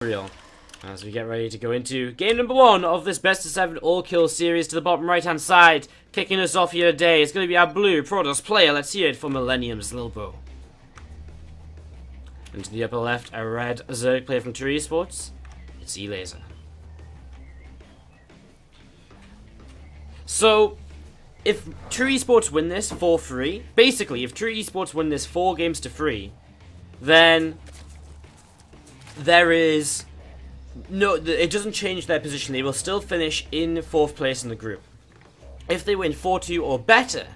Real. As we get ready to go into game number 1 of this best of 7 all-kill series. To the bottom right-hand side, kicking us off here today, it's going to be our blue Protoss player. Let's hear it for Millenium's Lilbo. And to the upper left, a red Zerg player from eSports. It's eLaser. So, if eSports win this 4-3, basically, if eSports win this 4 games to 3, then there is no, it doesn't change their position. They will still finish in 4th place in the group. If they win 4-2 or better,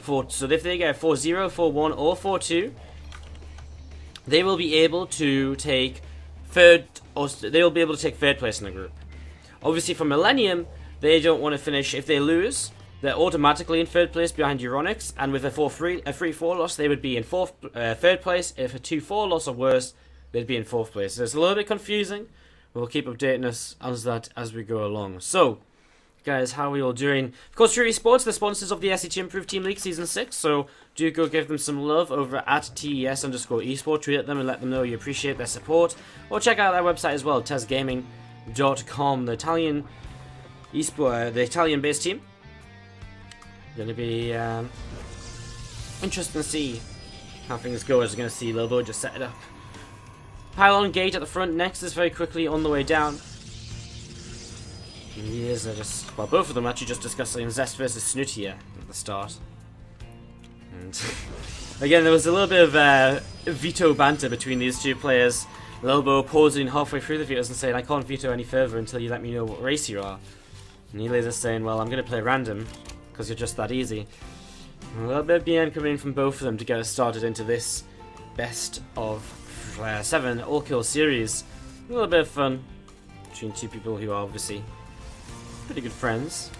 so if they get 4-0, 4-1 or 4-2, they will be able to take third place in the group. Obviously for Millenium, they don't want to finish. If they lose, they're automatically in 3rd place behind Euronics, and with a 3-4 loss, they would be in 3rd place. If a 2-4 loss or worse, they'd be in 4th place. So it's a little bit confusing. We'll keep updating us on that as we go along. So, guys, how are we all doing? Of course, eSports, the sponsors of the SC2 Improved Team League Season 6, so do go give them some love over at TES_eSport. Tweet them and let them know you appreciate their support. Or check out their website as well, tesgaming.com, the Italian the Italian-based team. Going to be interesting to see how things go, as we're going to see Lilbo just set it up. Pylon gate at the front. Nexus very quickly on the way down. Yes, well, both of them actually just discussing Zest versus Snoot here at the start. And again, there was a little bit of veto banter between these two players. Lilbo pausing halfway through the vetoes and saying, "I can't veto any further until you let me know what race you are." And eLaser saying, "Well, I'm going to play random because you're just that easy." And a little bit of BN coming in from both of them to get us started into this best of 7 all-kill series. A little bit of fun between two people who are obviously pretty good friends.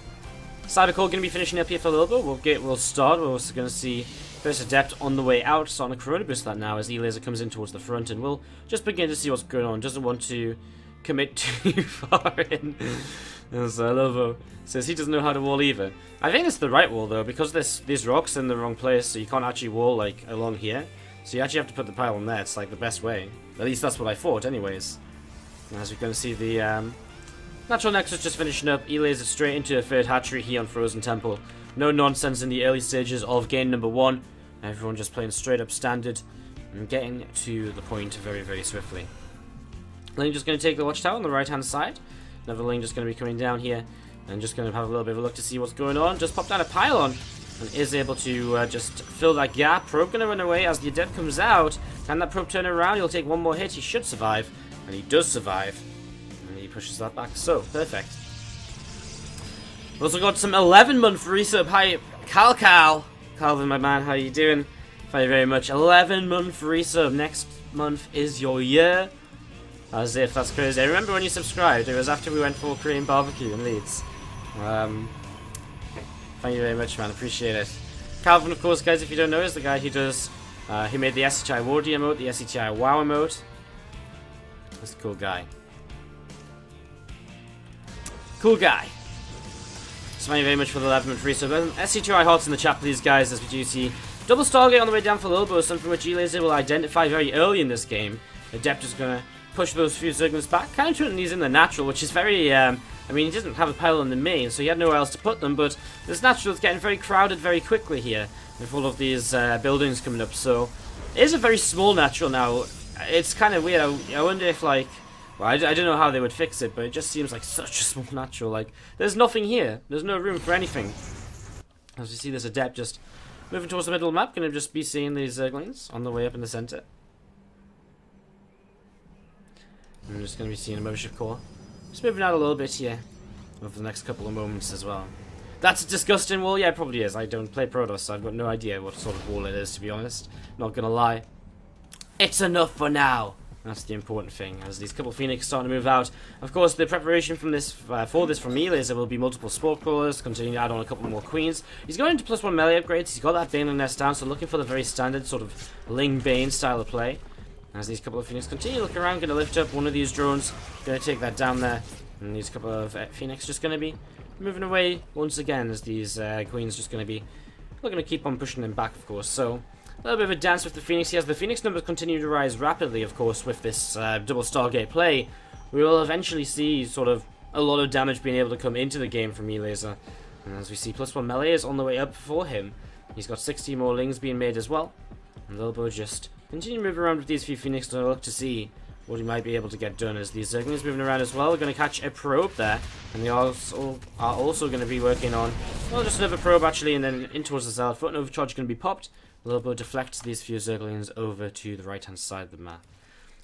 Cybercore going to be finishing up here for a little bit. We'll start. We're also going to see first Adept on the way out. Starting to Corona boost that now as eLaser comes in towards the front, and we'll just begin to see what's going on. Doesn't want to commit too far in. As Lilbo says he doesn't know how to wall either. I think it's the right wall though, because these rocks in the wrong place, so you can't actually wall like along here. So you actually have to put the pylon there. It's like the best way. At least that's what I thought anyways. And as we're going to see the Natural Nexus just finishing up. eLaser straight into a 3rd hatchery here on Frozen Temple. No nonsense in the early stages of game number 1. Everyone just playing straight up standard and getting to the point very, very swiftly. Lane just going to take the watchtower on the right hand side. Another lane just going to be coming down here and just going to have a little bit of a look to see what's going on. Just popped down a pylon and is able to just fill that gap. Probe going to run away as the Adept comes out. Can that Probe turn around? He'll take one more hit. He should survive. And he does survive. And he pushes that back. So, perfect. We've also got some 11-month resub. Hi, Calvin, my man. How you doing? Thank you very much. 11-month resub. Next month is your year. As if that's crazy. I remember when you subscribed. It was after we went for Korean barbecue in Leeds. Thank you very much, man. Appreciate it. Calvin, of course, guys, if you don't know, is the guy who does... he made the SC2I Wardy emote, the SC2I WoW emote. That's a cool guy. Cool guy. So thank you very much for the 11-month free sub. SC2I hearts in the chat, please, guys, as we do see double Stargate on the way down for Lilbo, something which eLaser will identify very early in this game. Adept is going to push those few Zerglings back, kind of putting these in the natural, which is very... I mean, he doesn't have a pylon in the main, so he had nowhere else to put them, but this natural is getting very crowded very quickly here, with all of these buildings coming up, so it is a very small natural now. It's kind of weird. I wonder if, like, well, I don't know how they would fix it, but it just seems like such a small natural. Like, there's nothing here. There's no room for anything. As you see this Adept just moving towards the middle of the map, going to just be seeing these Zerglings on the way up in the center. I'm just going to be seeing a Mothership Core. Just moving out a little bit here over the next couple of moments as well. That's a disgusting wall. Yeah, it probably is. I don't play Protoss, so I've got no idea what sort of wall it is, to be honest. Not gonna lie. It's enough for now. That's the important thing. As these couple of Phoenix starting to move out. Of course, the preparation from this for this from eLaser will be multiple Sport Crawlers, continue to add on a couple more Queens. He's going into +1 melee upgrades. He's got that Baneling Nest down, so looking for the very standard sort of Ling Bane style of play. As these couple of Phoenix continue looking around, going to lift up one of these drones, going to take that down there, and these couple of Phoenix just going to be moving away once again, as these Queens just going to be looking to keep on pushing them back, of course. So a little bit of a dance with the Phoenix. He has the Phoenix numbers continue to rise rapidly, of course, with this double Stargate play. we will eventually see sort of a lot of damage being able to come into the game from eLaser. And as we see, +1 melee is on the way up for him. He's got 60 more lings being made as well. And Lilbo just continue to move around with these few Phoenix to look to see what he might be able to get done. As these Zerglings moving around as well, we're going to catch a probe there. And they are also going to be working on, well, just another probe actually, and then in towards the Zealot. Foot and overcharge going to be popped. Lilbo deflects these few Zerglings over to the right hand side of the map.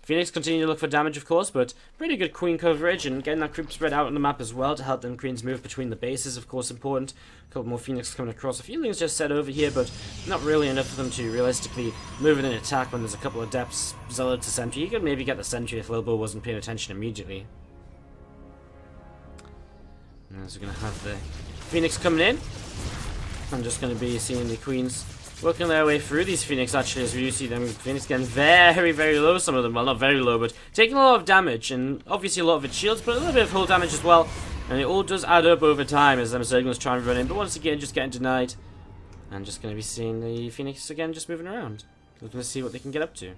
Phoenix continue to look for damage, of course, but pretty good queen coverage and getting that creep spread out on the map as well to help them queens move between the bases, of course, important. A couple more Phoenix coming across. A few things just set over here, but not really enough for them to realistically move in an attack when there's a couple of depths. Zealot to Sentry. You could maybe get the Sentry if Lilbo wasn't paying attention immediately. And so we're going to have the Phoenix coming in. I'm just going to be seeing the queens working their way through these Phoenix, actually, as we do see them. Phoenix getting very, very low, some of them. Well, not very low, but taking a lot of damage, and obviously a lot of it shields, but a little bit of hull damage as well. And it all does add up over time as them Zerglings try and run in, but once again, just getting denied. And just going to be seeing the Phoenix again just moving around, looking to see what they can get up to.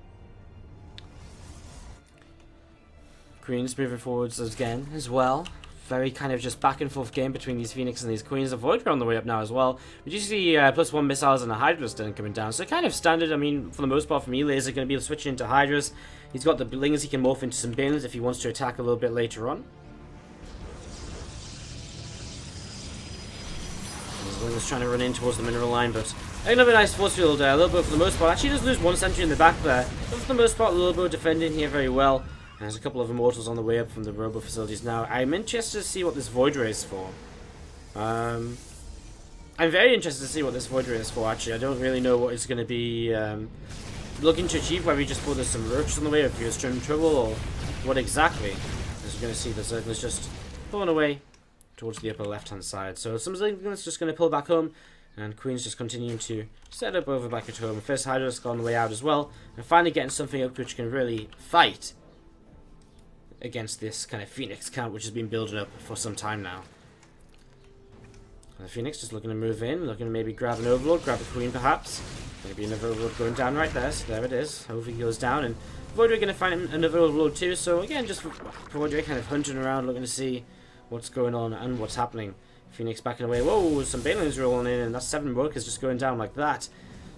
Queens moving forwards again as well. Very kind of just back and forth game between these Phoenix and these Queens. The Void on the way up now as well. We do see +1 missiles and a Hydra stun coming down. So kind of standard, I mean, for the most part from eLaser, going to be switching into Hydras. He's got the Lings he can morph into some Balins if he wants to attack a little bit later on. He's trying to run in towards the mineral line, but another nice force field there. Lilbo for the most part. Actually does lose one sentry in the back there. But for the most part, Lilbo defending here very well. There's a couple of Immortals on the way up from the Robo facilities now. I'm interested to see what this Void Ray is for. I'm very interested to see what this Void Ray is for, actually. I don't really know what it's going to be looking to achieve, whether he just thought there's some roaches on the way, or if he was in trouble, or what exactly. As we're going to see, the Zerglings just pulling away towards the upper left-hand side. So some Zerglings just going to pull back home, and Queen's just continuing to set up over back at home. First Hydra's gone the way out as well, and finally getting something up which can really fight against this kind of Phoenix count which has been building up for some time now. And the Phoenix just looking to move in, looking to maybe grab an Overlord, grab a Queen perhaps. Maybe another Overlord going down right there, so there it is. Hopefully he goes down, and Voidray going to find another Overlord too, so again just Voidray kind of hunting around looking to see what's going on and what's happening. Phoenix backing away. Whoa, some Balins rolling in, and that's 7 workers just going down like that.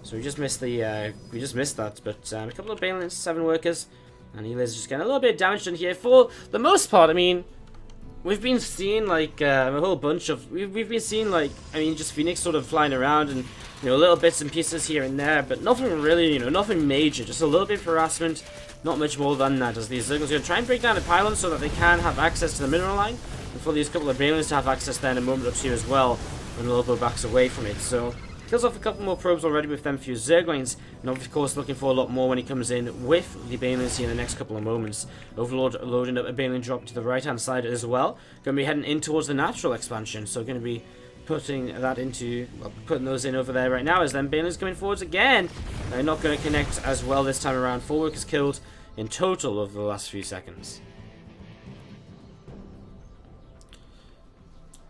So we just missed the that, but a couple of Balins, 7 workers. And eLaser's just getting a little bit of damage done here. For the most part, I mean, we've been seeing like a whole bunch of... We've been seeing like, I mean, just Phoenix sort of flying around and, you know, little bits and pieces here and there. But nothing really, you know, nothing major. Just a little bit of harassment. Not much more than that. As these Zerglings are going to try and break down the pylon so that they can have access to the mineral line. And for these couple of Balins to have access there in a moment or two as well. When Lilbo backs away from it. So... kills off a couple more probes already with them few Zerglings, and of course looking for a lot more when he comes in with the Balins here in the next couple of moments. Overlord loading up a Balin drop to the right hand side as well. Going to be heading in towards the natural expansion, so going to be putting that into, well, putting those in over there right now as then Balin's coming forwards again. They're not going to connect as well this time around. 4 workers killed in total over the last few seconds.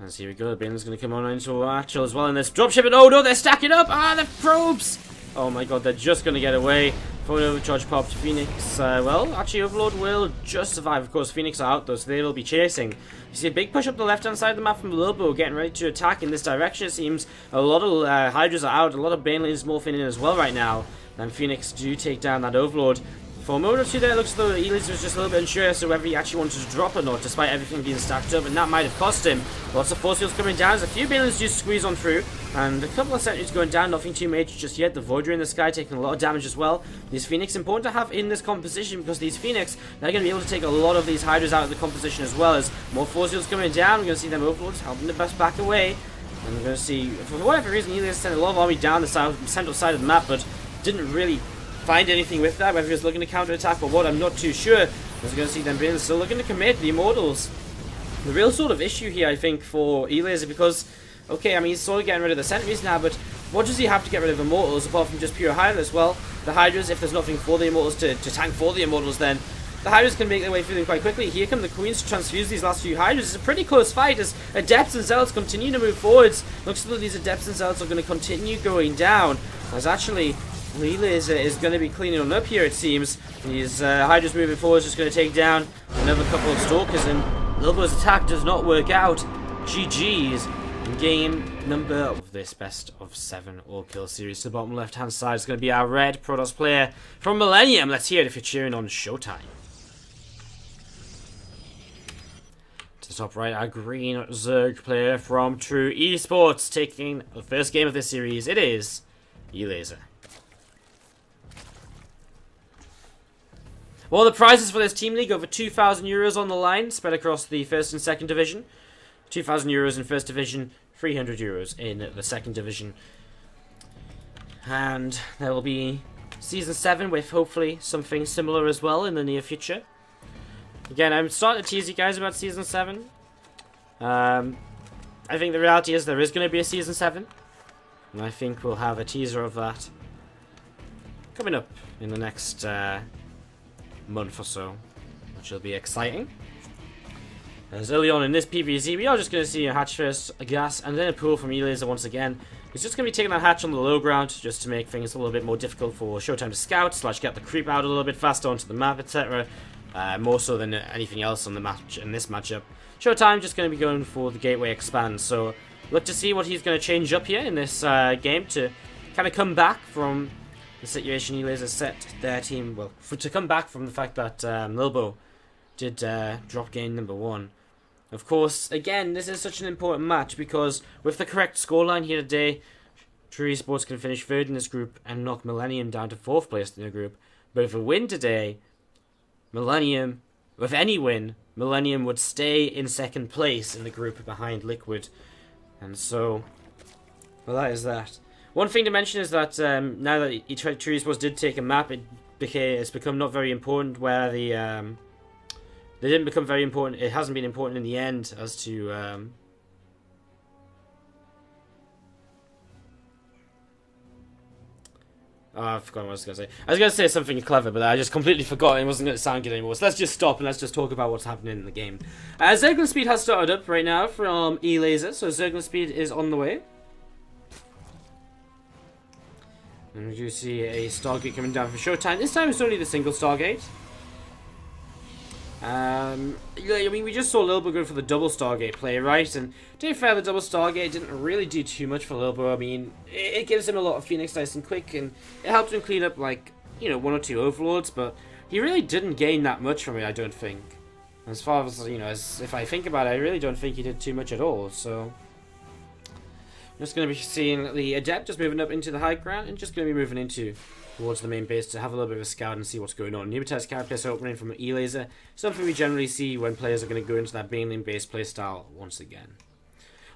And here we go, the Balin's going to come on into actual as well in this dropship, and oh no, they're stacking up! Ah, the probes! Oh my god, they're just going to get away. Forward overcharge popped. Phoenix, well, actually Overlord will just survive. Of course, Phoenix are out though, so they will be chasing. You see a big push up the left-hand side of the map from Lilbo, getting ready to attack in this direction, it seems. A lot of Hydras are out, a lot of Balins morphing in as well right now. And Phoenix do take down that Overlord. For a moment or two there, it looks as though eLaser was just a little bit unsure as to whether he actually wanted to drop or not, despite everything being stacked up, and that might have cost him. Lots of force fields coming down, as a few Balins do squeeze on through, and a couple of sentries going down, nothing too major just yet. The Void Ray in the sky taking a lot of damage as well. These Phoenix, important to have in this composition, because these Phoenix, they're going to be able to take a lot of these Hydras out of the composition as well, as more force fields coming down. We're going to see them Overlords helping the best back away, and we're going to see, for whatever reason, eLaser sent a lot of army down the central side of the map, but didn't really find anything with that, whether he was looking to counter-attack or what, I'm not too sure. As we're going to see them being still looking to commit the Immortals. The real sort of issue here, I think, for eLaser, because, okay, I mean, he's sort of getting rid of the sentries now, but what does he have to get rid of Immortals apart from just pure Hydras? Well, the Hydras, if there's nothing for the Immortals to tank for the Immortals, then the Hydras can make their way through them quite quickly. Here come the Queens to transfuse these last few Hydras. It's a pretty close fight as Adepts and Zealots continue to move forwards. Looks as though these Adepts and Zealots are going to continue going down. As actually, eLaser is going to be cleaning up here, it seems. His Hydra's moving forward is just going to take down another couple of Stalkers, and Lilbo's attack does not work out. GG's. In game number of this best of 7 all-kill series. To the bottom left-hand side is going to be our red Protoss player from Millenium. Let's hear it if you're cheering on Showtime. To the top right, our green Zerg player from True eSports, taking the first game of this series. It is eLaser. Well, the prizes for this team league, over 2,000 euros on the line, spread across the first and second division. 2,000 euros in first division, 300 euros in the second division. And there will be season 7 with hopefully something similar as well in the near future. Again, I'm starting to tease you guys about season 7. I think the reality is there is going to be a season 7. And I think we'll have a teaser of that coming up in the next month or so, which will be exciting. As early on in this PvZ, we are just going to see a hatch first, a gas, and then a pool from eLaser once again. He's just going to be taking that hatch on the low ground, just to make things a little bit more difficult for Showtime to scout, / get the creep out a little bit faster onto the map, etc. More so than anything else on the match in this matchup. Showtime just going to be going for the gateway expand, so look to see what he's going to change up here in this game to kind of come back from the situation eLaser set their team, well, to come back from the fact that Lilbo did drop game number 1. Of course, again, this is such an important match because with the correct scoreline here today, True eSports can finish 3rd in this group and knock Millenium down to 4th place in the group. But if a win today, Millenium, with any win, Millenium would stay in 2nd place in the group behind Liquid. And so, well, that is that. One thing to mention is that now that True eSports did take a map, it's become not very important where the... They didn't become very important. It hasn't been important in the end as to... Oh, I forgot what I was going to say. I was going to say something clever, but I just completely forgot. It wasn't going to sound good anymore. So let's just stop and let's just talk about what's happening in the game. Zerglin Speed has started up right now from eLaser. So Zerglin Speed is on the way. And we do see a Stargate coming down for Showtime. This time it's only the single Stargate. I mean, we just saw Lilbo go for the double Stargate play, right? And to be fair, the double Stargate didn't really do too much for Lilbo. I mean, it gives him a lot of Phoenix nice and quick, and it helped him clean up, like, you know, 1 or 2 Overlords, but he really didn't gain that much from it, I don't think. As far as, you know, as if I think about it, I really don't think he did too much at all, so... I'm just going to be seeing the Adept just moving up into the high ground, and just going to be moving into... towards the main base to have a little bit of a scout and see what's going on. Pneumatized carapace opening from eLaser, something we generally see when players are going to go into that mainline base playstyle once again.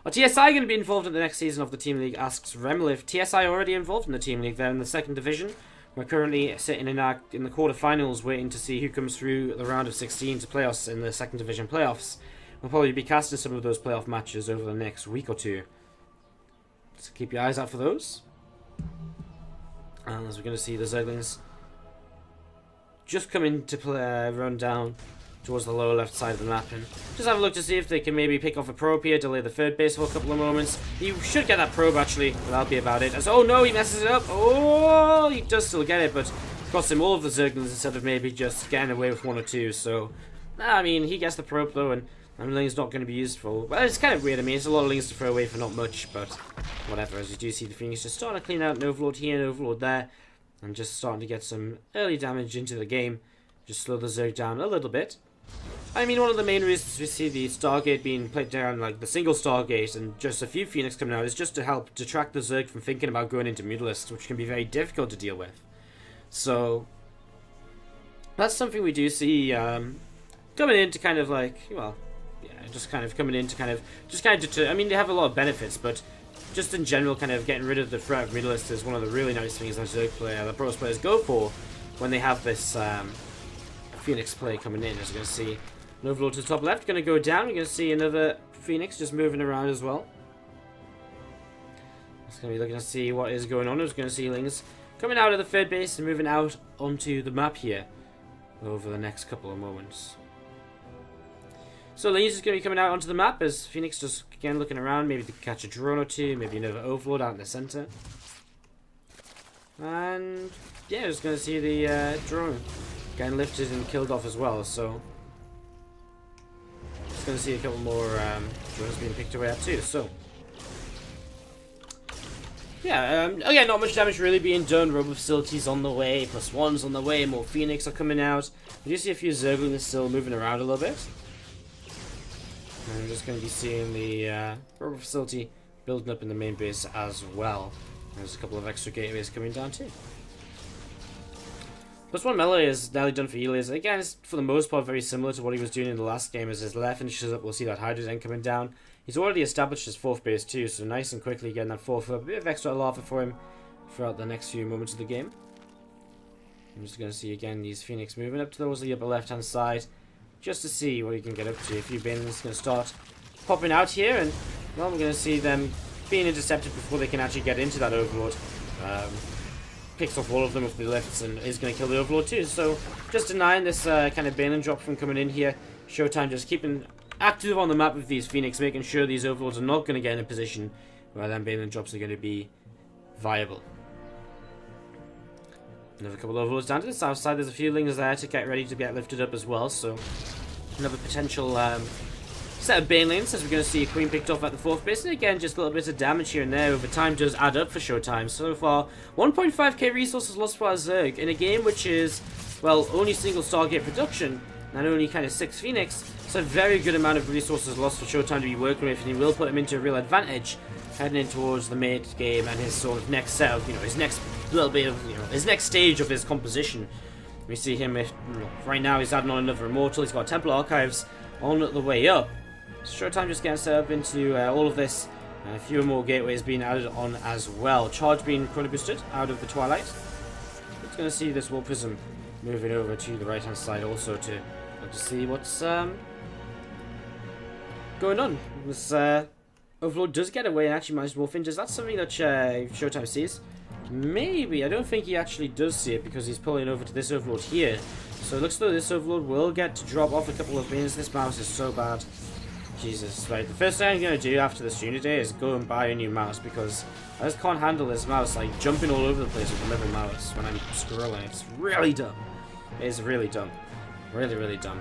Are TSI going to be involved in the next season of the Team League, asks Remliff. TSI already involved in the Team League. They're in the 2nd division. We're currently sitting in the quarterfinals waiting to see who comes through the round of 16 to playoffs in the 2nd division playoffs. We'll probably be casting some of those playoff matches over the next week or 2. So keep your eyes out for those. And as we're going to see the Zerglings just come in to play, run down towards the lower left side of the map and just have a look to see if they can maybe pick off a probe here, delay the 3rd base for a couple of moments. He should get that probe actually, but that'll be about it. As, oh no, he messes it up. Oh, he does still get it, but costs him all of the Zerglings instead of maybe just getting away with 1 or 2. So, I mean, he gets the probe though, and Ling's not going to be useful. Well, it's kind of weird. I mean, it's a lot of Lings to throw away for not much, but whatever. As you do see the Phoenix just starting to clean out an Overlord here and Overlord there, and just starting to get some early damage into the game. Just slow the Zerg down a little bit. I mean, one of the main reasons we see the Stargate being played down, like the single Stargate, and just a few Phoenix coming out, is just to help detract the Zerg from thinking about going into Mutalist, which can be very difficult to deal with. So, that's something we do see coming in to kind of like, well... yeah, just kind of coming in to kind of deter. I mean, they have a lot of benefits, but just in general, kind of getting rid of the threat of Mutalist is one of the really nice things that Zerg player, the Protoss players go for when they have this Phoenix play coming in. As you're going to see, an Overlord to the top left, going to go down. We're going to see another Phoenix just moving around as well. Just going to be looking to see what is going on. We're going to see Lings coming out of the 3rd base and moving out onto the map here over the next couple of moments. So Lings is going to be coming out onto the map as Phoenix just again looking around, maybe to catch a drone or 2, maybe another Overlord out in the center. And yeah, just going to see the drone getting lifted and killed off as well. So just going to see a couple more drones being picked away at too. So yeah, again, not much damage really being done. Robo facilities on the way, +1's on the way, more Phoenix are coming out. You do see a few Zerglings still moving around a little bit. And I'm just going to be seeing the Robo facility building up in the main base as well. There's a couple of extra gateways coming down too. +1 melee is nearly done for Elias. Again, it's for the most part very similar to what he was doing in the last game. As his left finishes up, we'll see that Hydra then coming down. He's already established his 4th base too, so nice and quickly getting that 4th up. A bit of extra lava for him throughout the next few moments of the game. I'm just going to see again these Phoenix moving up towards the upper left hand side, just to see what he can get up to. A few bins going to start popping out here, and well, we're going to see them being intercepted before they can actually get into that Overlord. Picks off all of them with the lifts and is going to kill the Overlord too. So just denying this kind of Balin drop from coming in here. Showtime just keeping active on the map with these Phoenix, making sure these Overlords are not going to get in a position where them Balin drops are going to be viable. Another couple of Overlords down to the south side. There's a few Lings there to get ready to get lifted up as well. So another potential set of Banelings, as we're going to see a Queen picked off at the 4th base. And again, just a little bit of damage here and there over time does add up for Showtime. So far, 1.5k resources lost by Zerg in a game which is, well, only single Stargate production and only kind of 6 Phoenix. It's a very good amount of resources lost for Showtime to be working with, and he will put him into a real advantage heading in towards the mid game and his sort of next set of, his next little bit of, his next stage of his composition. We see him with, right now he's adding on another Immortal. He's got Temple Archives on the way up. Showtime just getting set up into all of this. A few more gateways being added on as well. Charge being chrono boosted out of the Twilight. It's going to see this War Prism moving over to the right hand side also to look to see what's going on. This Overlord does get away and actually manages to morph in. Is that something that Showtime sees? Maybe. I don't think he actually does see it because he's pulling over to this Overlord here. So it looks as though this Overlord will get to drop off a couple of bins. This mouse is so bad. Jesus, right. The first thing I'm going to do after this unit day is go and buy a new mouse because I just can't handle this mouse like jumping all over the place with a little mouse when I'm scrolling. It's really dumb. It is really dumb. Really, really dumb.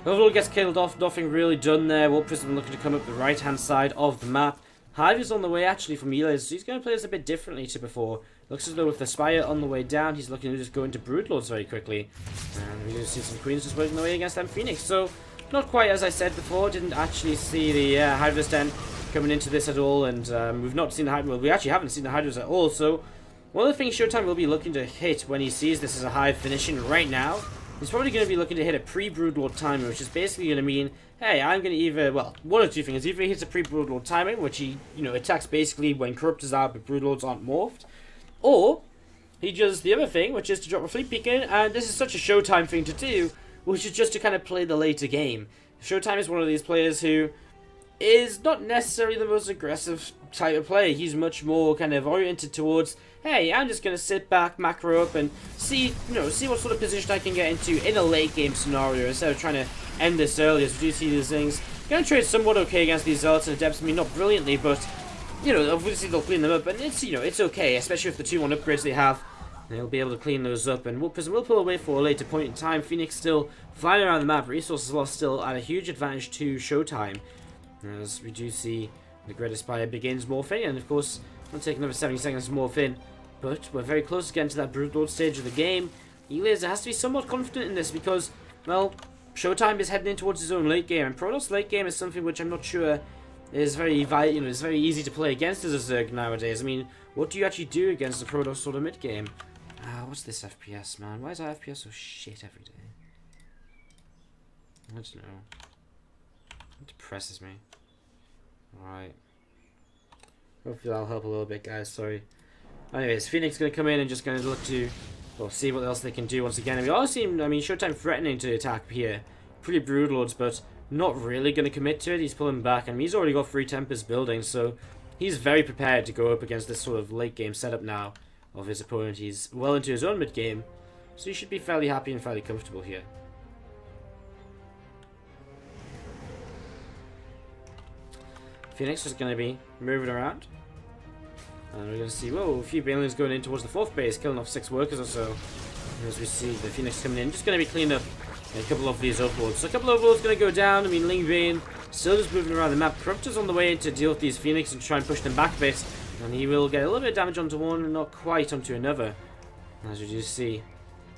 Overlord gets killed off. Nothing really done there. War Prism looking to come up the right hand side of the map. Hive is on the way actually from Elias, so he's going to play this a bit differently to before. Looks as though with the Spire on the way down, he's looking to just go into Broodlords very quickly. And we do see some Queens just working their way against them Phoenix. So, not quite as I said before. Didn't actually see the Hydras Den coming into this at all. And we've not seen the Hydras. Well, we actually haven't seen the Hydras at all. So, one of the things Showtime will be looking to hit when he sees this as a Hive finishing right now, he's probably going to be looking to hit a pre-Broodlord timing, which is basically going to mean, hey, I'm going to either, well, one of two things. Either he hits a pre-Broodlord timing, which he, attacks basically when Corruptors are, but Broodlords aren't morphed. Or he does the other thing, which is to drop a Fleet Beacon, and this is such a Showtime thing to do, which is just to kind of play the later game. Showtime is one of these players who is not necessarily the most aggressive type of player. He's much more kind of oriented towards, hey, I'm just going to sit back, macro up, and see what sort of position I can get into in a late game scenario instead of trying to end this early. As we do see these things, going to trade somewhat okay against these Zealots and Adepts. I mean, not brilliantly, but obviously they'll clean them up, and it's okay, especially with the 2-1 upgrades they have. They'll be able to clean those up, and War Prism will pull away for a later point in time. Phoenix still flying around the map. Resources lost still at a huge advantage to Showtime. As we do see the Greater Spire begins morphing, and of course, it'll take another 70 seconds to morph in. But we're very close to getting to that Broodlord stage of the game. Elias has to be somewhat confident in this because, well, Showtime is heading in towards his own late game, and Protoss late game is something which I'm not sure is very, is very easy to play against as a Zerg nowadays. I mean, what do you actually do against the Protoss sort of mid game? What's this FPS, man? Why is our FPS so shit every day? I don't know. It depresses me. Alright. Hopefully that'll help a little bit, guys. Sorry. Anyways, Phoenix is going to come in and just going to look to, well, see what else they can do once again. And we all seem, Showtime threatening to attack here. Pretty Broodlords, but not really going to commit to it. He's pulling back, and he's already got 3 Tempers building, so he's very prepared to go up against this sort of late game setup now of his opponent. He's well into his own mid game, so he should be fairly happy and fairly comfortable here. Phoenix is going to be moving around. And we're going to see, whoa, a few Banelings going in towards the 4th base, killing off 6 workers or so. As we see the Phoenix coming in, just going to be cleaned up a couple of these overlords. So a couple of overlords going to go down. I mean, Ling Bane still just moving around the map. Corruptor's on the way to deal with these Phoenix and try and push them back a bit. And he will get a little bit of damage onto one and not quite onto another. As you just see,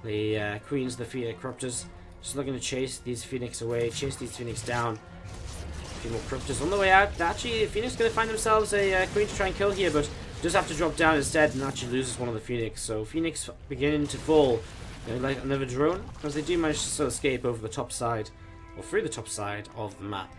the Queens, the Corruptors, just looking to chase these Phoenix away, chase these Phoenix down. A few more Corruptors on the way out. Actually, Phoenix going to find themselves a Queen to try and kill here, but just have to drop down instead and actually loses one of the Phoenix. So Phoenix beginning to fall. Like another drone, because they do manage to still escape over the top side, or through the top side of the map.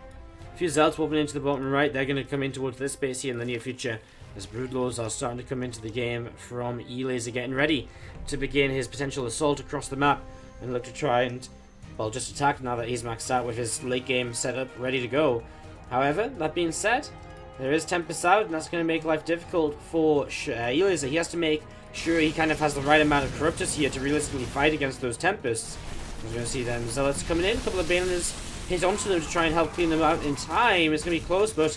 A few Zelts wobbling into the bottom right. They're going to come in towards this base here in the near future, as Broodlords are starting to come into the game from eLaser, getting ready to begin his potential assault across the map and look to try and, well, just attack now that he's maxed out with his late game setup ready to go. However, that being said, there is Tempest out, and that's going to make life difficult for eLaser. He has to make sure he kind of has the right amount of Corruptors here to realistically fight against those Tempests. We're going to see them Zealots coming in. A couple of Banelings hit onto them to try and help clean them out in time. It's going to be close, but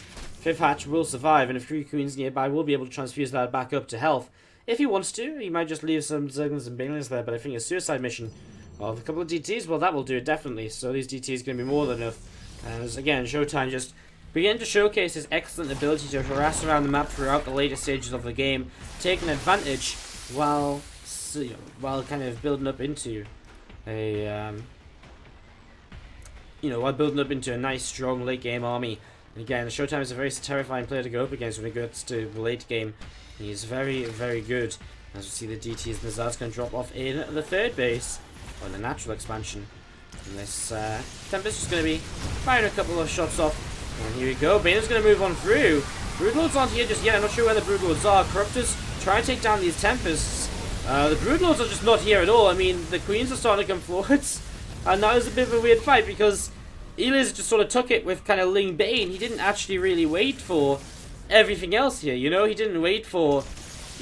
5th Hatch will survive, and a few Queens nearby will be able to transfuse that back up to health. If he wants to, he might just leave some Zerglings and Banelings there, but I think a suicide mission of a couple of DTs, well, that will do it definitely. So these DTs are going to be more than enough. As again, Showtime just began to showcase his excellent ability to harass around the map throughout the later stages of the game, taking advantage while kind of building up into a while building up into a nice, strong late game army. And again, Showtime is a very terrifying player to go up against when it gets to the late game. He's very, very good. As we see, the DTs and the Zard's going to drop off in the 3rd base, or the natural expansion. And this Tempest is going to be firing a couple of shots off. And here we go. Bane's going to move on through. Broodlords aren't here just yet. I'm not sure where the Broodlords are. Corruptors try and take down these Tempests. The Broodlords are just not here at all. I mean, the Queens are starting to come forwards. And that was a bit of a weird fight because Elias just sort of took it with kind of Ling Bane. He didn't actually really wait for everything else here, you know? He didn't wait for,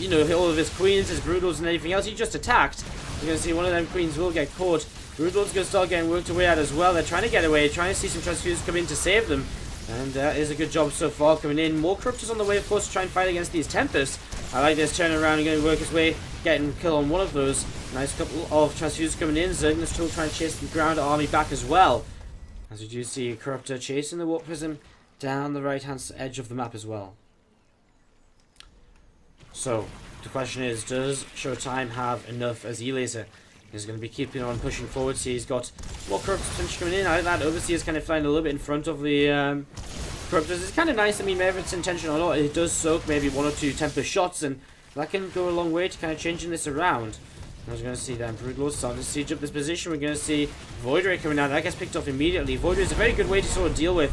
all of his Queens, his Broodlords and anything else. He just attacked. You're going to see one of them Queens will get caught. Broodlords going to start getting worked away at as well. They're trying to get away, trying to see some transfuses come in to save them. And is a good job so far coming in. More Corruptors on the way, of course, to try and fight against these Tempests. I like this turning around and going to work his way, getting a kill on one of those. Nice couple of transfuses coming in. Zergling's still trying to chase the ground army back as well. As we do see a Corruptor chasing the Warp Prism down the right-hand edge of the map as well. So, the question is, does Showtime have enough as eLaser? He's going to be keeping on pushing forward. See, he's got more Corruptors potentially coming in. I like that. Overseer's kind of flying a little bit in front of the Corruptors. It's kind of nice. I mean, whether it's intentional or not, it does soak maybe 1 or 2 Tempest shots, and that can go a long way to kind of changing this around. I was going to see them Broodlords starting to siege up this position. We're going to see Void Ray coming out. That gets picked off immediately. Void Ray is a very good way to sort of deal with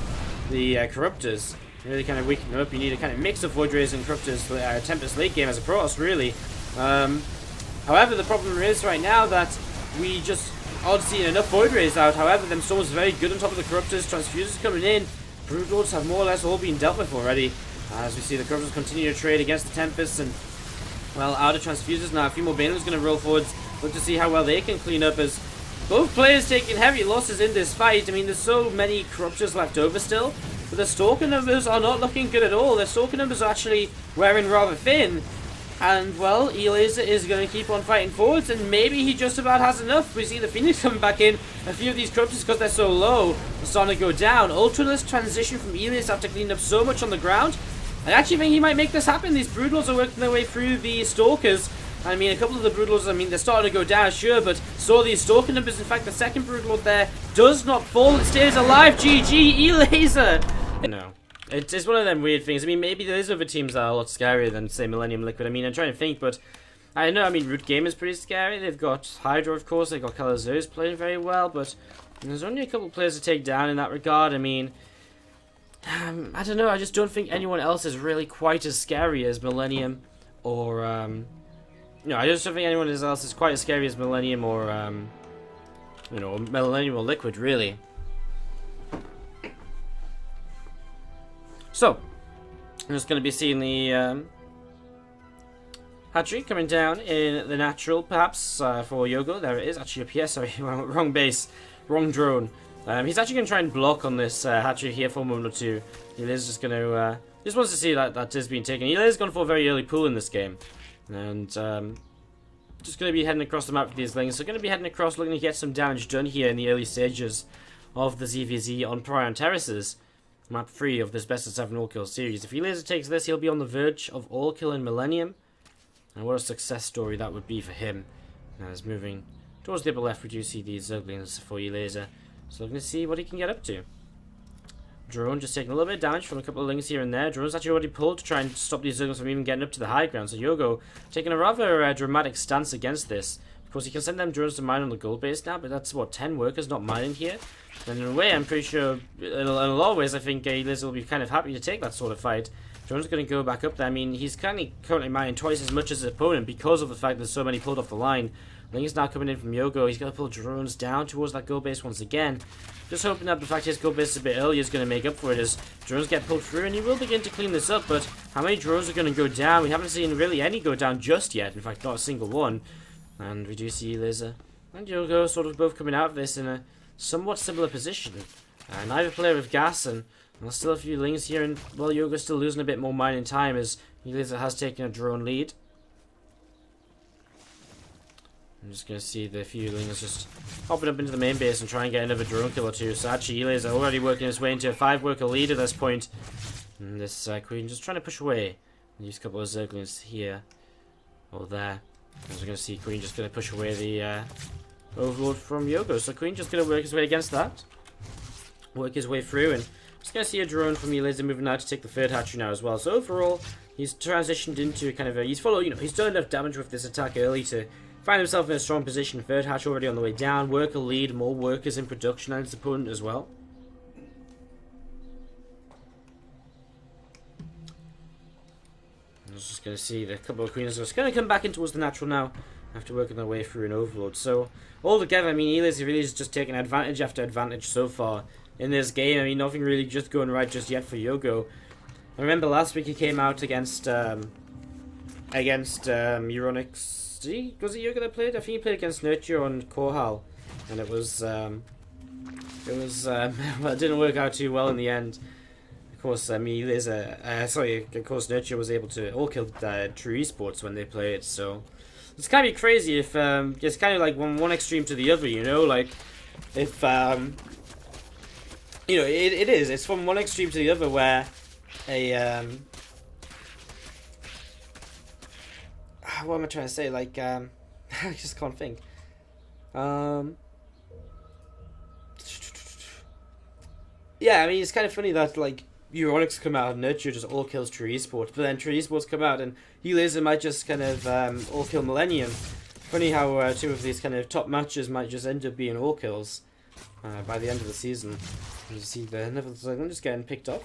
the Corruptors. Really kind of weaken them up. You need a kind of mix of Void Rays and Corruptors for Tempest late game as a Protoss, really. However, the problem is right now that we just aren't seeing enough Void Rays out. However, them Storms are very good on top of the Corruptors. Transfusers coming in. Broodlords have more or less all been dealt with already. As we see the Corruptors continue to trade against the Tempests, and well, out of Transfusers now. A few more Banelings going to roll forwards. Look to see how well they can clean up, as both players taking heavy losses in this fight. I mean, there's so many Corruptors left over still, but the Stalker numbers are not looking good at all. The Stalker numbers are actually wearing rather thin. And, well, eLaser is going to keep on fighting forwards, and maybe he just about has enough. We see the Phoenix coming back in. A few of these Corruptors, because they're so low, are starting to go down. Ultraless transition from eLaser after cleaning up so much on the ground. I actually think he might make this happen. These Broodlords are working their way through the Stalkers. I mean, a couple of the Broodlords, I mean, they're starting to go down, sure, but saw these Stalker numbers. In fact, the second Broodlord there does not fall. It stays alive. GG, eLaser. No. It's one of them weird things. I mean, maybe there's other teams that are a lot scarier than, say, Millenium Liquid. I mean, I'm trying to think, but I don't know. I mean, Root Game is pretty scary. They've got Hydra, of course. They've got Calazur's playing very well, but there's only a couple players to take down in that regard. I mean, I don't know. I just don't think anyone else is really quite as scary as Millenium, or no, I just don't think anyone else is quite as scary as Millenium, or Millenium or Liquid, really. So, I'm just going to be seeing the hatchery coming down in the natural, perhaps, for Yogo. There it is, actually up here, sorry, wrong base, wrong drone. He's actually going to try and block on this hatchery here for a moment or two. He is just going to just wants to see that is being taken. Eliza's gone for a very early pull in this game. And just going to be heading across the map with these lings. So going to be heading across, looking to get some damage done here in the early stages of the ZVZ on Prion Terraces. Map 3 of this best of 7 all-kill series. If Eliza takes this, he'll be on the verge of all-kill in Millenium. And what a success story that would be for him. Now he's moving towards the upper left. We do see these Zerglings for Eliza. So looking to see what he can get up to. Drone just taking a little bit of damage from a couple of lings here and there. Drone's actually already pulled to try and stop these Zerglings from even getting up to the high ground. So Yogo taking a rather dramatic stance against this. Of course, he can send them drones to mine on the gold base now, but that's, what, 10 workers not mining here? And in a way, I'm pretty sure, in a lot of ways, I think Eliza will be kind of happy to take that sort of fight. Drone's going to go back up there. I mean, he's currently mining twice as much as his opponent because of the fact there's so many pulled off the line. Ling is now coming in from Yogo. He's going to pull drones down towards that gold base once again. Just hoping that the fact his gold base is a bit earlier is going to make up for it as drones get pulled through, and he will begin to clean this up, but how many drones are going to go down? We haven't seen really any go down just yet. In fact, not a single one. And we do see Eliza and Yogo sort of both coming out of this in a somewhat similar position. Neither player with gas, and there's still a few lings here, and well, Yogo's still losing a bit more mining time as Eliza has taken a drone lead. I'm just going to see the few lings just hopping up into the main base and try and get another drone kill or two. So actually, Eliza already working his way into a 5-worker lead at this point. And this Queen just trying to push away. Use a couple of Zerglings here or there. As we're going to see Queen just going to push away the Overlord from Yogo. So Queen just going to work his way against that. Work his way through, and just going to see a drone from Eliza moving out to take the third hatchery now as well. So overall, he's transitioned into kind of a... He's done enough damage with this attack early to find himself in a strong position. Third hatch already on the way down. Worker lead, more workers in production and his opponent as well. I was just going to see the couple of Queens are just going to come back in towards the natural now after working their way through an Overlord. So, altogether, I mean, Eliza really is just taking advantage after advantage so far in this game. I mean, nothing really just going right just yet for Yogo. I remember last week he came out against Euronix. Was it Yogo that played? I think he played against Nurture on Korhal, and it was well, it didn't work out too well in the end. Of course, of course, Nurture was able to all kill True Esports when they played. So it's kind of crazy if it's kind of like one extreme to the other, you know, like if you know, it's from one extreme to the other where a what am I trying to say? Like, I just can't think. Yeah, I mean, it's kind of funny that, like, Euronics come out and Nurture just all kills True Esports, but then True Esports come out and Eliza might just kind of all kill Millenium. Funny how two of these kind of top matches might just end up being all kills by the end of the season. You see the Netherlands just getting picked up.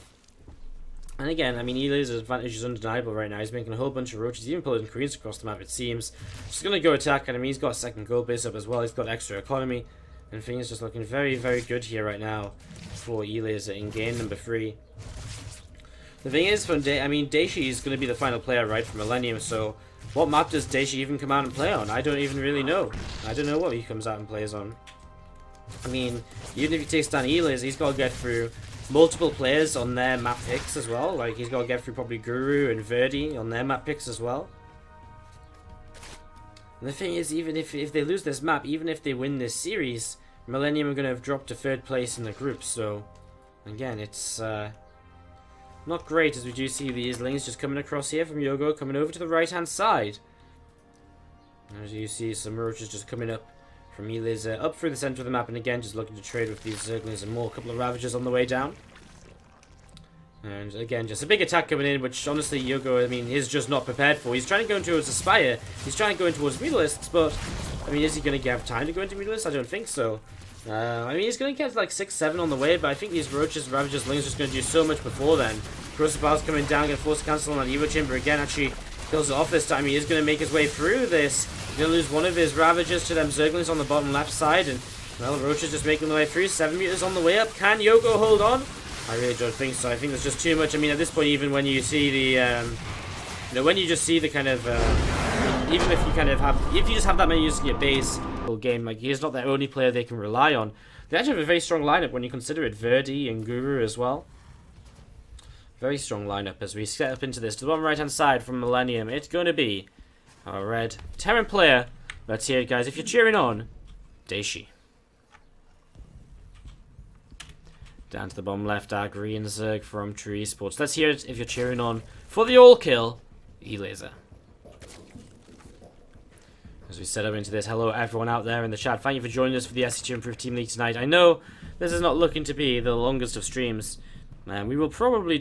And again, I mean, Eliza's advantage is undeniable right now. He's making a whole bunch of roaches, even pulling Queens across the map, it seems. Just going to go attack, and I mean, he's got a second gold base up as well. He's got extra economy, and things just looking very, very good here right now for Eliza in game number 3. The thing is, Daishi is going to be the final player, right, for Millenium, so what map does Daishi even come out and play on? I don't even really know. I don't know what he comes out and plays on. I mean, even if he takes down Eliza, he's got to get through multiple players on their map picks as well. Like, he's got to get through probably Guru and Verdi on their map picks as well. And the thing is, even if they lose this map, even if they win this series, Millenium are going to have dropped to 3rd place in the group. So, again, it's not great, as we do see these lanes just coming across here from Yogo, coming over to the right-hand side. As you see, some roaches just coming up from Eliza up through the center of the map, and again just looking to trade with these Zerglings and more. A couple of Ravagers on the way down. And again, just a big attack coming in, which honestly Yogo, I mean, is just not prepared for. He's trying to go in towards Aspire, he's trying to go in towards Mutalisks, but I mean, is he going to have time to go into Mutalisks? I don't think so. I mean, he's going to get like 6-7 on the way, but I think these Roaches, Ravagers, Lings are just going to do so much before then. Crucifix coming down, going to force cancel on that Evo Chamber again, actually kills it off this time. He is going to make his way through this. He's going to lose one of his Ravagers to them Zerglings on the bottom left side, and well, Roach is just making their way through. 7 meters on the way up. Can Yogo hold on? I really don't think so. I think there's just too much. I mean, at this point, even when you see the, you know, when you just see the kind of, even if you kind of have, if you just have that many users in your base game, like, he's not the only player they can rely on. They actually have a very strong lineup when you consider it. Verdi and Guru as well. very strong lineup as we set up into this. To the bottom right-hand side from Millenium, it's going to be our red Terran player. Let's hear it, guys. If you're cheering on, Daishi. Down to the bottom left, our green Zerg from True Esports. Let's hear it if you're cheering on for the all-kill, E-Laser. As we set up into this, hello everyone out there in the chat. Thank you for joining us for the SC2 Improved Team League tonight. I know this is not looking to be the longest of streams. And we will probably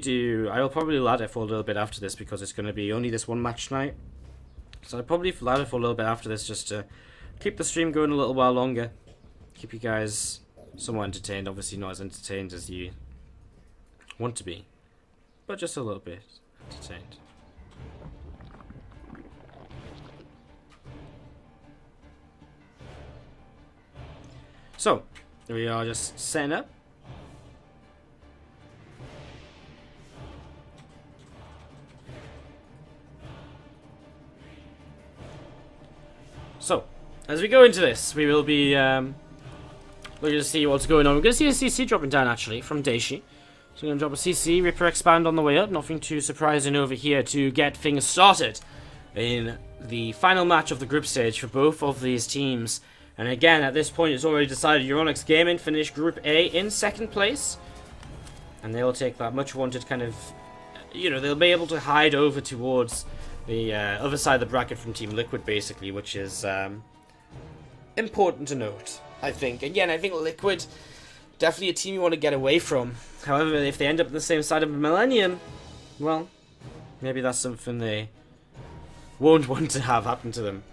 I will probably ladder for a little bit after this because it's going to be only this one match tonight. So I'll probably ladder for a little bit after this just to keep the stream going a little while longer. Keep you guys somewhat entertained. Obviously not as entertained as you want to be, but just a little bit entertained. So, we are just setting up. So, as we go into this, we will be looking to see what's going on. We're going to see a CC dropping down, actually, from Daishi. So we're going to drop a CC, Ripper expand on the way up. Nothing too surprising over here to get things started in the final match of the group stage for both of these teams. And again, at this point, it's already decided Euronics Gaming finished Group A in 2nd place. And they'll take that much-wanted kind of... they'll be able to hide over towards the other side of the bracket from Team Liquid, basically, which is important to note, I think. Again, I think Liquid, definitely a team you want to get away from. However, if they end up on the same side of Millenium, well, maybe that's something they won't want to have happen to them.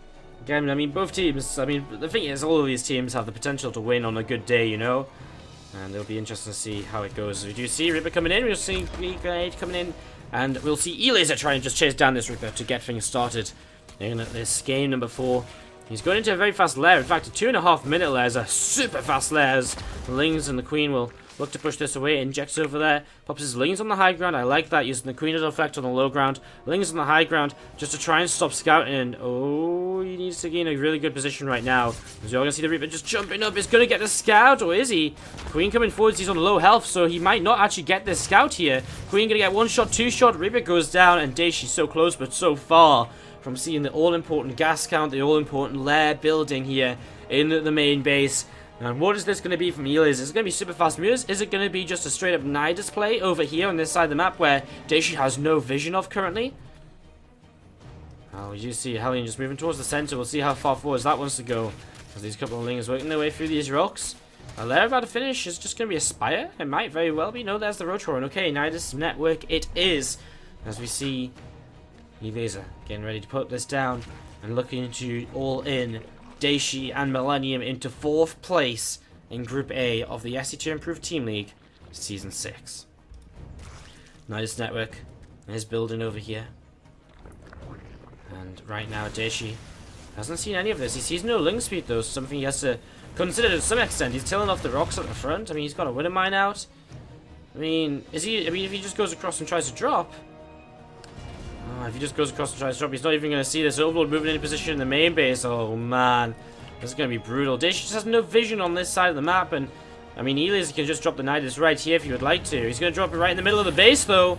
Again, I mean, both teams, the thing is, all of these teams have the potential to win on a good day, and it'll be interesting to see how it goes. We do see Ripper coming in, we'll see Grenade coming in, and we'll see E-Laser try and just chase down this Ripper to get things started in this game number 4. He's going into a very fast lair. In fact, a 2.5 minute lair is a super fast lair as the Lings and the Queen will look to push this away. Injects over there. Pops his Lings on the high ground. I like that. Using the Queen as an effect on the low ground. Lings on the high ground just to try and stop scouting. And oh, he needs to gain a really good position right now. As you're going to see the Reaper just jumping up. Is going to get the scout, or is he? Queen coming forwards. He's on low health, so he might not actually get this scout here. Queen going to get 1 shot, 2 shot. Reaper goes down, and Daishi's so close but so far from seeing the all-important gas count, the all-important lair building here in the main base. And what is this going to be from E-Laser? Is it going to be super fast moves? Is it going to be just a straight-up Nidus play over here on this side of the map where Daishi has no vision of currently? You see Hellion just moving towards the center. We'll see how far forward that wants to go as these couple of Lings working their way through these rocks. They're about to finish. It's just going to be a Spire. It might very well be. No, there's the Rotoron. Okay, Nidus network it is. As we see E-Laser getting ready to put this down and looking to all in Daishi and Millenium into 4th place in Group A of the SC2 Improved Team League Season 6. Nidus network is building over here. And right now Daishi hasn't seen any of this. He sees no Ling speed though, something he has to consider to some extent. He's tilling off the rocks at the front. I mean, he's got a Winter Mine out. if he just goes across and tries to drop... if he just goes across and tries to drop, he's not even going to see this Overlord moving into position in the main base. Oh, man. This is going to be brutal. Daishi just has no vision on this side of the map, and... I mean, E-Laser can just drop the Nidus right here if he would like to. He's going to drop it right in the middle of the base, though.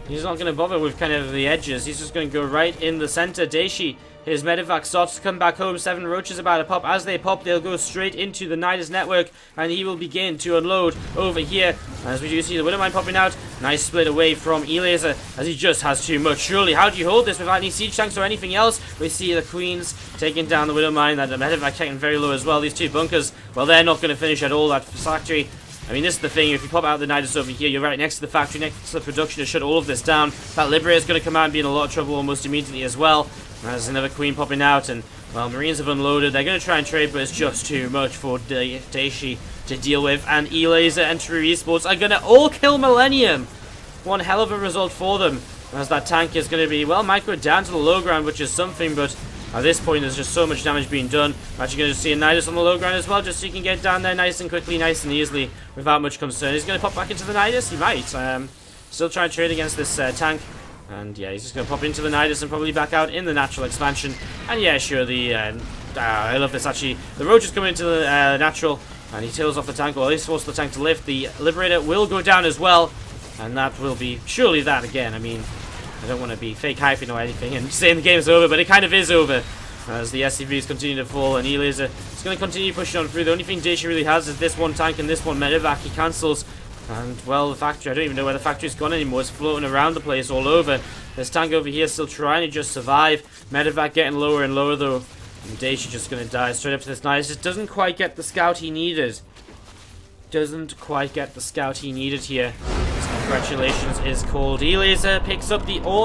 He's not going to bother with kind of the edges. He's just going to go right in the center. Daishi, his medevac starts to come back home. 7 roaches about to pop. As they pop, they'll go straight into the Nidus network, and he will begin to unload over here. As we do see the Widowmine popping out. Nice split away from E-Laser, as he just has too much. Surely, how do you hold this without any siege tanks or anything else? We see the Queens taking down the Widowmine. That the medevac taking very low as well. These 2 bunkers, well, they're not going to finish at all. That factory... I mean, this is the thing, if you pop out the Nidus over here, you're right next to the factory, next to the production to shut all of this down. That Liberator is going to come out and be in a lot of trouble almost immediately as well. There's another Queen popping out, and, well, Marines have unloaded. They're going to try and trade, but it's just too much for Daishi to deal with. And E-Laser and True Esports are going to all kill Millenium. One hell of a result for them, as that tank is going to be, well, microed down to the low ground, which is something, but... At this point, there's just so much damage being done. We're actually going to see a Nidus on the low ground as well, just so you can get down there nice and quickly, nice and easily, without much concern. He's going to pop back into the Nidus? He might. Still trying to trade against this tank. And yeah, he's just going to pop into the Nidus and probably back out in the natural expansion. And yeah, sure, I love this actually. The Roach is coming into the natural, and he tails off the tank, or at least forces the tank to lift. The Liberator will go down as well. And that will be surely that again. I mean, I don't want to be fake hyping or anything and saying the game's over, but it kind of is over. As the SCVs continue to fall, and eLaser is going to continue pushing on through. The only thing Dacia really has is this one tank and this one medevac. He cancels. And, well, the factory, I don't even know where the factory's gone anymore. It's floating around the place all over. This tank over here still trying to just survive. Medevac getting lower and lower, though. And Dacia just going to die straight up to this knife. Just doesn't quite get the scout he needed. Doesn't quite get the scout he needed here. Congratulations is called. eLaser picks up the all